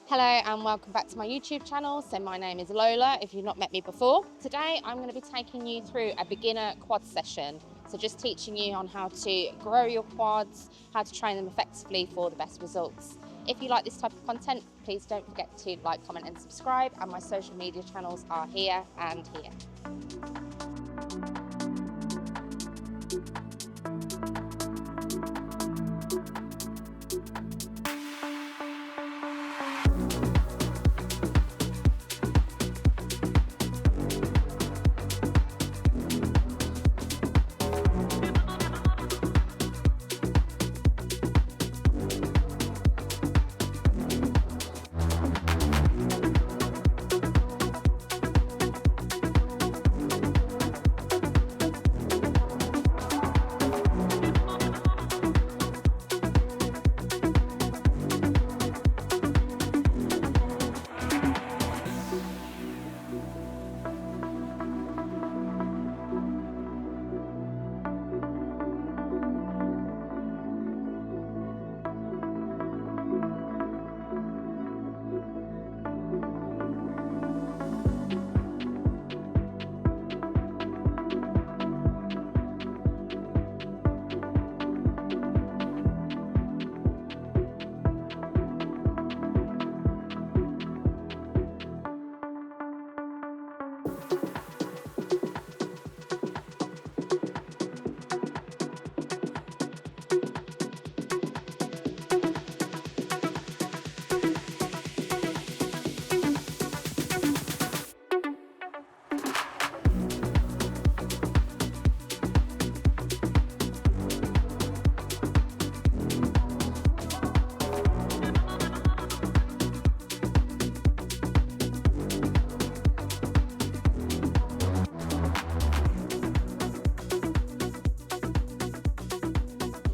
Hello and welcome back to my YouTube channel. So my name is Lola, if you've not met me before. Today I'm going to be taking you through a beginner quad session. So just teaching you on how to grow your quads, how to train them effectively for the best results. If you like this type of content, please don't forget to like, comment and subscribe, and my social media channels are here and here.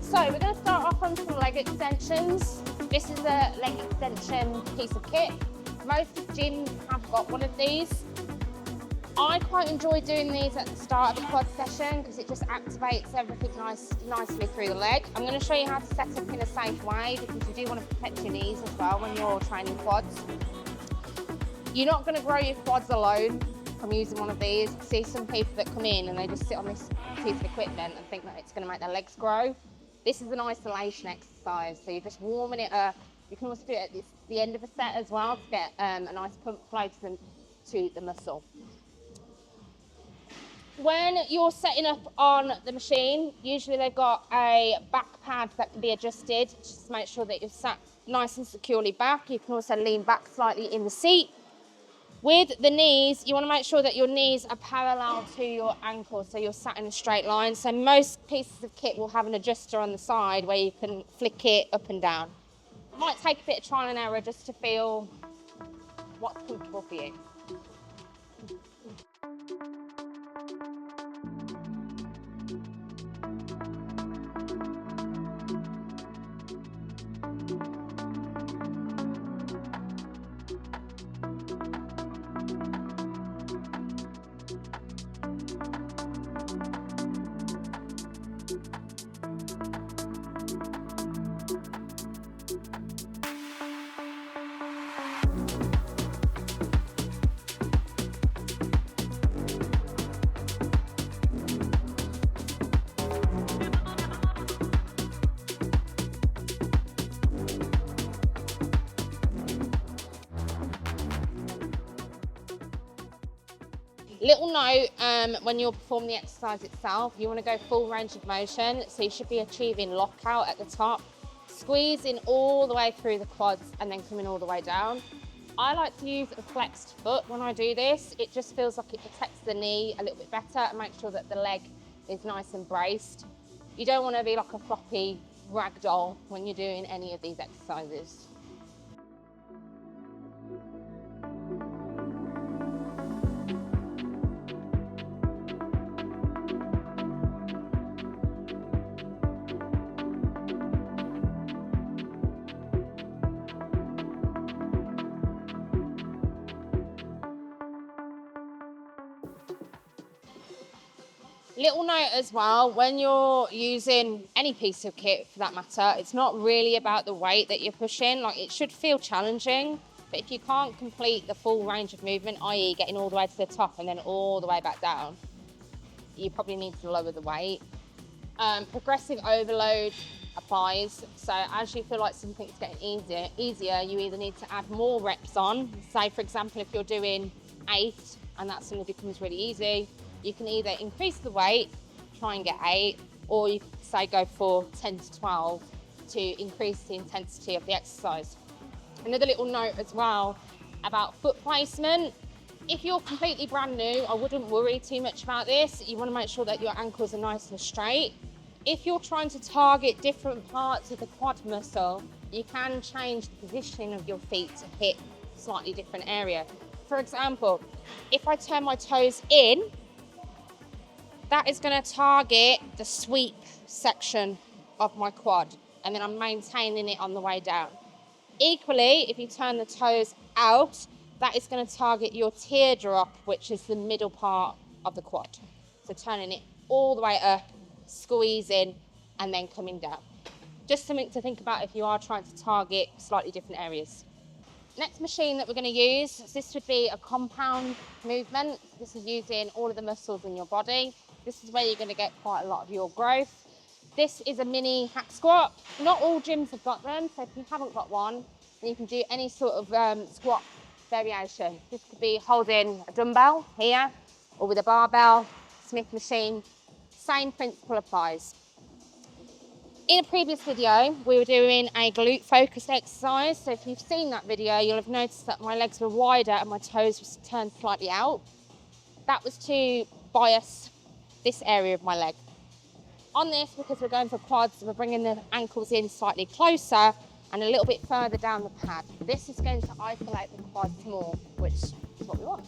So we're going to start off on some leg extensions. This is a leg extension piece of kit. Most gyms have got one of these. I quite enjoy doing these at the start of the quad session because it just activates everything nicely through the leg. I'm going to show you how to set up in a safe way because you do want to protect your knees as well when you're training quads. You're not going to grow your quads alone from using one of these. I see some people that come in and they just sit on this piece of equipment and think that it's going to make their legs grow. This is an isolation exercise, so you're just warming it up. You can also do it at the end of a set as well to get a nice pump flow to the muscle. When you're setting up on the machine, usually they've got a back pad that can be adjusted just to make sure that you're sat nice and securely back. You can also lean back slightly in the seat. With the knees, you want to make sure that your knees are parallel to your ankles, so you're sat in a straight line. So most pieces of kit will have an adjuster on the side where you can flick it up and down. It might take a bit of trial and error just to feel what's comfortable for you. Little note, when you're performing the exercise itself, you want to go full range of motion, so you should be achieving lockout at the top, squeezing all the way through the quads and then coming all the way down. I like to use a flexed foot when I do this. It just feels like it protects the knee a little bit better and makes sure that the leg is nice and braced. You don't want to be like a floppy ragdoll when you're doing any of these exercises. Little note as well, when you're using any piece of kit for that matter, it's not really about the weight that you're pushing. Like, it should feel challenging. But if you can't complete the full range of movement, i.e. getting all the way to the top and then all the way back down, you probably need to lower the weight. Progressive overload applies. So as you feel like something's getting easier, you either need to add more reps on. Say, for example, if you're doing 8 and that suddenly becomes really easy, you can either increase the weight, try and get 8, or you could say go for 10 to 12 to increase the intensity of the exercise. Another little note as well about foot placement. If you're completely brand new, I wouldn't worry too much about this. You want to make sure that your ankles are nice and straight. If you're trying to target different parts of the quad muscle, you can change the positioning of your feet to hit a slightly different area. For example, if I turn my toes in, that is going to target the sweep section of my quad, and then I'm maintaining it on the way down. Equally, if you turn the toes out, that is going to target your teardrop, which is the middle part of the quad. So turning it all the way up, squeezing, and then coming down. Just something to think about if you are trying to target slightly different areas. Next machine that we're going to use, this would be a compound movement. This is using all of the muscles in your body. This is where you're going to get quite a lot of your growth. This is a mini hack squat. Not all gyms have got them, so if you haven't got one, then you can do any sort of squat variation. This could be holding a dumbbell here, or with a barbell, Smith machine. Same principle applies. In a previous video, we were doing a glute focused exercise. So if you've seen that video, you'll have noticed that my legs were wider and my toes were turned slightly out. That was to bias this area of my leg. On this, because we're going for quads, we're bringing the ankles in slightly closer and a little bit further down the pad. This is going to isolate the quads more, which is what we want.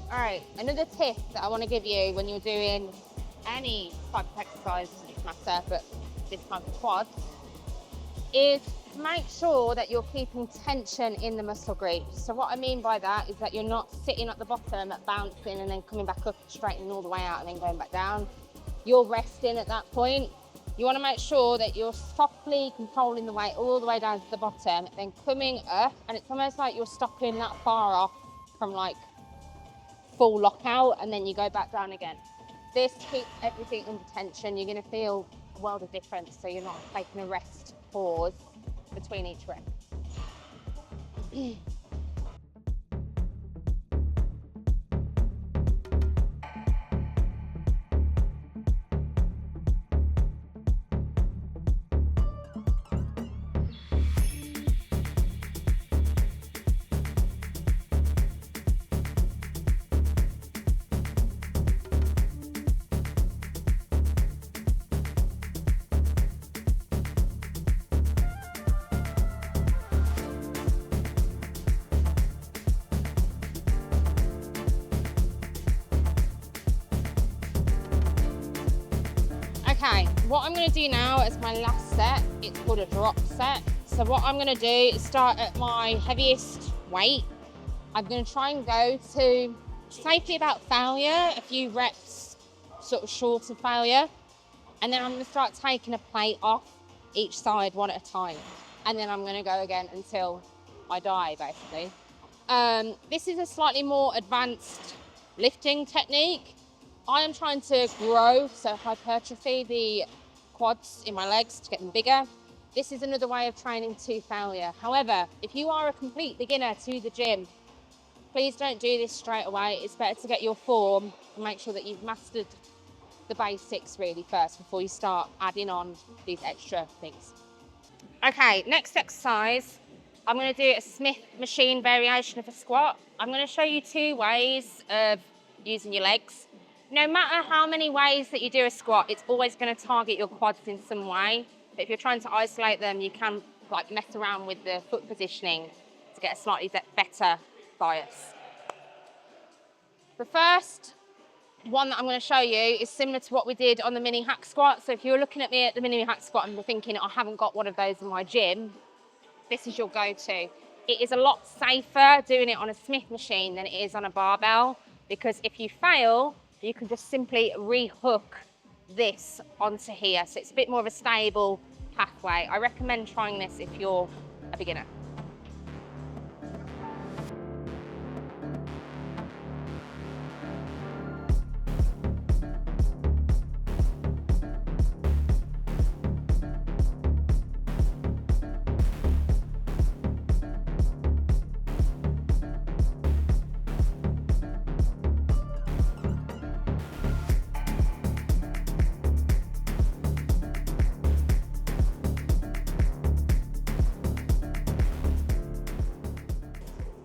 All right, another tip that I want to give you when you're doing any type of exercise, doesn't matter, but this type of quad, is to make sure that you're keeping tension in the muscle group. So what I mean by that is that you're not sitting at the bottom, bouncing and then coming back up, straightening all the way out and then going back down. You're resting at that point. You want to make sure that you're softly controlling the weight all the way down to the bottom, then coming up, and it's almost like you're stopping that far off from like full lockout, and then you go back down again. This keeps everything under tension. You're going to feel a world of difference, so you're not taking a rest pause between each rep. Okay, what I'm going to do now as my last set, it's called a drop set. So what I'm going to do is start at my heaviest weight. I'm going to try and go to safely about failure, a few reps sort of short of failure. And then I'm going to start taking a plate off each side one at a time. And then I'm going to go again until I die, basically. This is a slightly more advanced lifting technique. I am trying to grow, so hypertrophy the quads in my legs to get them bigger. This is another way of training to failure. However, if you are a complete beginner to the gym, please don't do this straight away. It's better to get your form and make sure that you've mastered the basics really first before you start adding on these extra things. Okay, next exercise, I'm going to do a Smith machine variation of a squat. I'm going to show you two ways of using your legs. no matter how many ways that you do a squat, it's always going to target your quads in some way. But if you're trying to isolate them, you can like mess around with the foot positioning to get a slightly better bias. The first one that I'm going to show you is similar to what we did on the mini hack squat. So if you're looking at me at the mini hack squat and you're thinking, I haven't got one of those in my gym, this is your go-to. It is a lot safer doing it on a Smith machine than it is on a barbell, because if you fail, you can just simply re-hook this onto here. So it's a bit more of a stable pathway. I recommend trying this if you're a beginner.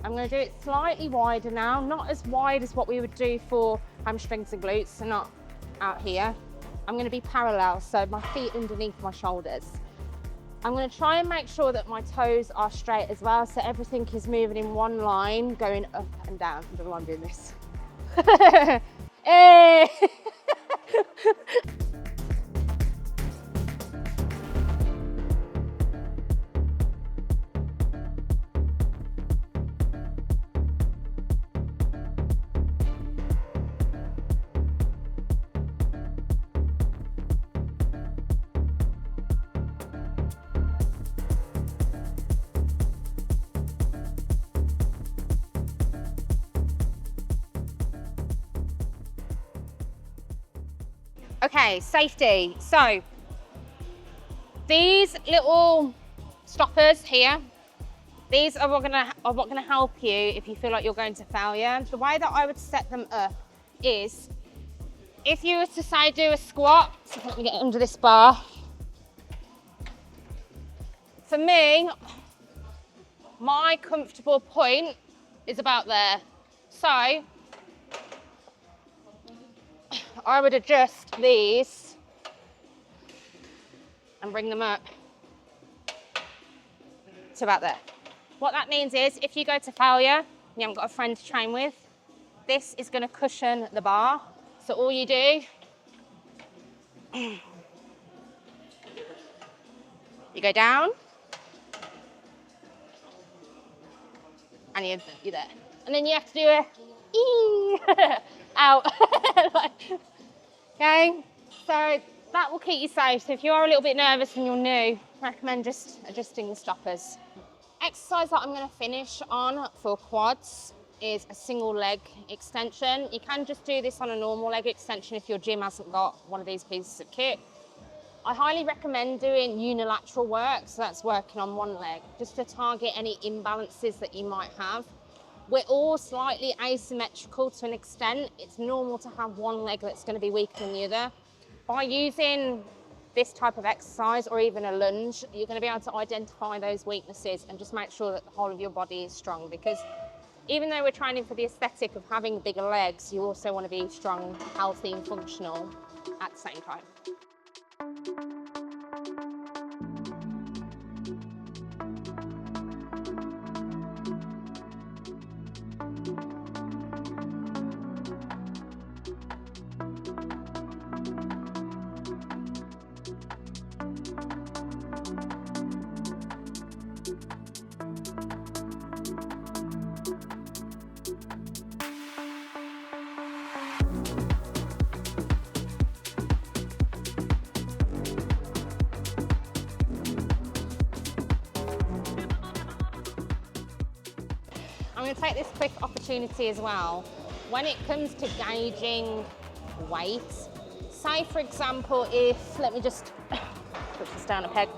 I'm going to do it slightly wider now, not as wide as what we would do for hamstrings and glutes, so not out here. I'm going to be parallel, so my feet underneath my shoulders. I'm going to try and make sure that my toes are straight as well, so everything is moving in one line, going up and down. I don't know why I'm doing this. Hey! Okay, safety. So these little stoppers here, these are what gonna help you if you feel like you're going to failure. The way that I would set them up is, if you were to say do a squat, so let me get under this bar. For me, my comfortable point is about there. So I would adjust these and bring them up to about there. What that means is, if you go to failure, you haven't got a friend to train with, this is going to cushion the bar. So all you do, you go down, and you're there. And then you have to do a out. Okay, so that will keep you safe. So if you are a little bit nervous and you're new, I recommend just adjusting the stoppers. Exercise that I'm going to finish on for quads is a single leg extension. You can just do this on a normal leg extension if your gym hasn't got one of these pieces of kit. I highly recommend doing unilateral work, so that's working on one leg, just to target any imbalances that you might have. We're all slightly asymmetrical to an extent. It's normal to have one leg that's going to be weaker than the other. By using this type of exercise or even a lunge, you're going to be able to identify those weaknesses and just make sure that the whole of your body is strong, because even though we're training for the aesthetic of having bigger legs, you also want to be strong, healthy and functional at the same time. I'm going to take this quick opportunity as well. When it comes to gauging weight, say for example, if, let me just put this down a peg.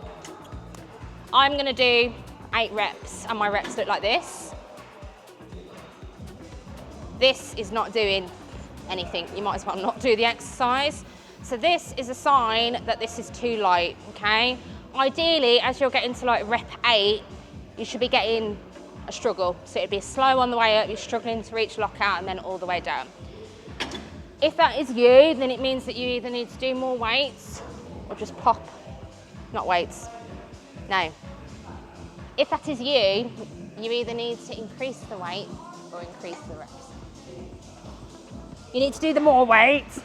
I'm going to do 8 reps and my reps look like this. This is not doing anything. You might as well not do the exercise. So this is a sign that this is too light, okay? Ideally, as you're getting to like rep 8, you should be getting a struggle. So it'd be slow on the way up, you're struggling to reach lockout, and then all the way down. If that is you, then it means that you either need to do more weights or just pop, not weights, no. If that is you, you either need to increase the weight or increase the reps. You need to do the more weights.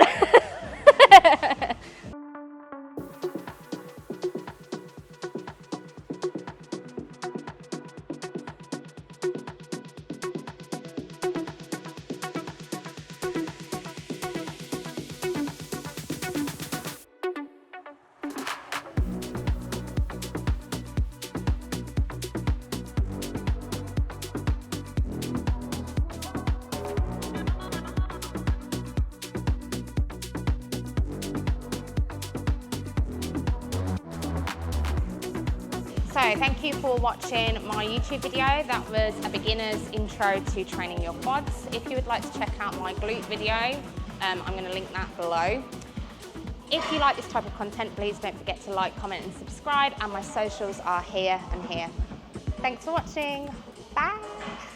So thank you for watching my YouTube video. That was a beginner's intro to training your quads. If you would like to check out my glute video, I'm going to link that below. If you like this type of content, please don't forget to like, comment and subscribe, and my socials are here and here. Thanks for watching. Bye.